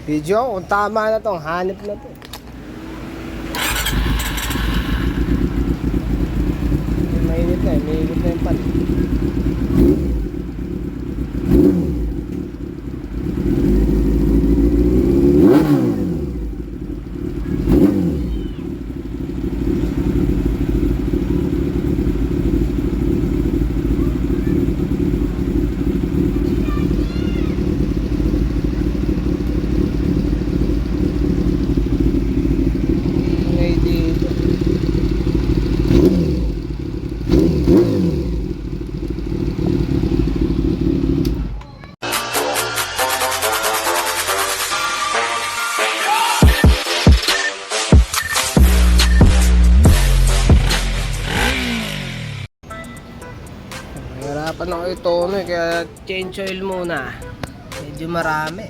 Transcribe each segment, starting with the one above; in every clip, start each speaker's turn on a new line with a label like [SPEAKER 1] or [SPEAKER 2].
[SPEAKER 1] Video ako kung tama na to, hanip na to. Mainit na yung pan. Hirapan ako ito kaya change oil muna. Medyo marami.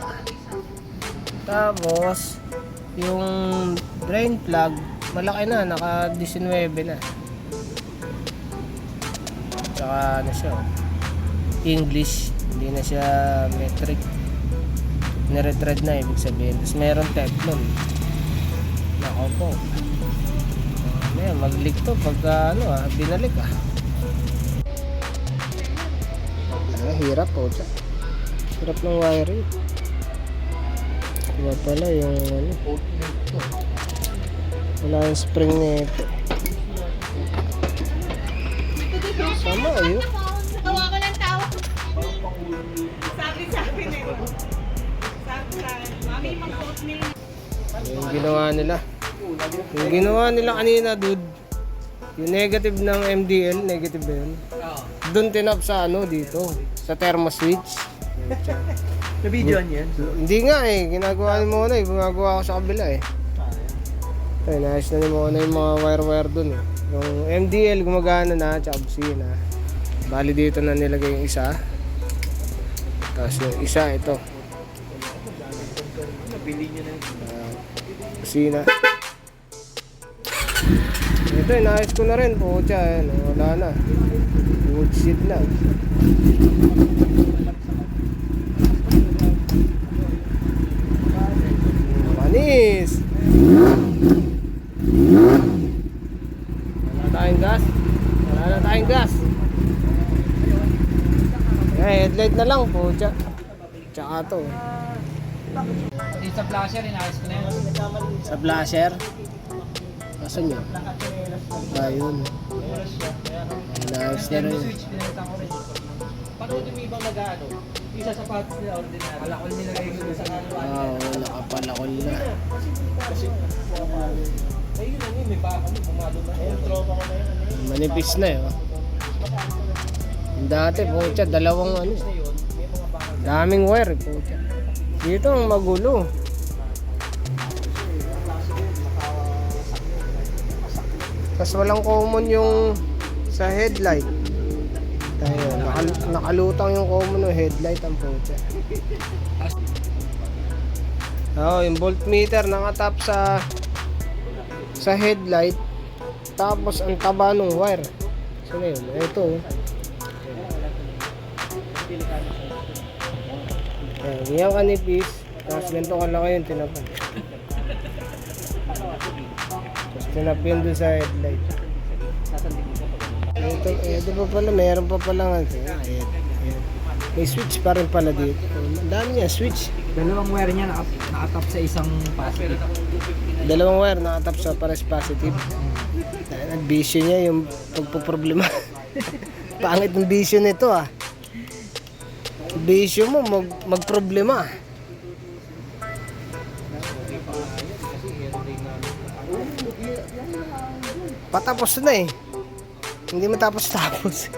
[SPEAKER 1] Tapos yung drain plug malaki na, naka 19 na. Tsaka ano siya, English, hindi na siya metric. Niretread na ibig sabihin. Tapos meron Teflon. Nako po. Mag-leak to pagka binalik hirap po siya. Hirap ng wiring. Iba pala yung wala yung spring nito. Sama yun.
[SPEAKER 2] Tawa ko ng tawa. Sabi na yun. Sabi sa akin, mami, mag-oat meal.
[SPEAKER 1] Yung ginawa nila kanina, dude. Yung negative ng MDL, negative ba yun? Doon tinap sa dito, sa thermo switch.
[SPEAKER 3] Na-videoan yan?
[SPEAKER 1] Hindi nga ginagawa ni Mona gumagawa ko sa kabila Nayos na ni Mona yung mga wire-wire doon Yung MDL gumagana na, tsaka busina. Bali dito na nilagay yung isa. Tapos yung isa, ito.
[SPEAKER 3] Nabili nyo na
[SPEAKER 1] Busina. Ito, inayos ko na rin. Pucha, wala na. Wood sheet na. Manis! Wala na tayong gas. Headlight na lang, pucha. Tsaka to.
[SPEAKER 3] Sa flasher, inayos ko na yun.
[SPEAKER 1] Sa flasher? Asan yun? Ayun. Inayos na rin.
[SPEAKER 3] Panood yung ibang nag-ano, isa sa patos nila ordinary. Palakol nila yung sa
[SPEAKER 1] Oo, nakapalakol na.
[SPEAKER 3] Ayun na yun, may baka mo, pumalo na. Ayun, tropa ko na yun.
[SPEAKER 1] Manipis na Yung dati, pucha, dalawang daming wire, pucha. Dito ang magulo. Tapos walang common yung sa headlight. Ayun, nakalutang yung common ng headlight ang pucha. Yung voltmeter nakatap sa headlight. Tapos ang taba ng wire. Sino yun? Ito. Yan kanipis. Tapos ganito kalaki yung tinapan. Tapos tinapin dun sa headlight. Ito pa pala, mayroon pa pala may switch pa rin pala dito. Ang dami niya, switch.
[SPEAKER 3] Dalawang wire niya nakatap sa isang positive.
[SPEAKER 1] Dalawang wire nakatap sa pares positive. Ang bisyo niya yung pagpoproblema. Pangit ng bisyo nito Bisyo mo magproblema. Patapos na Hindi matapos-tapos.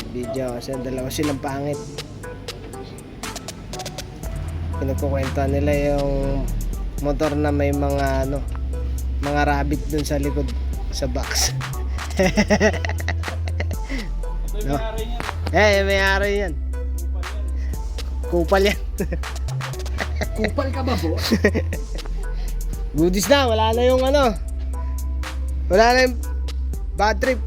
[SPEAKER 1] Video kasi dalawa silang pangit. Pinagkukwentuhan nila yung motor na may mga mga rabbit dun sa likod sa box. May-ari yan. Kupal yan.
[SPEAKER 3] Kupal ka ba, boss?
[SPEAKER 1] Goodies na, wala na yung wala na yung bad trip.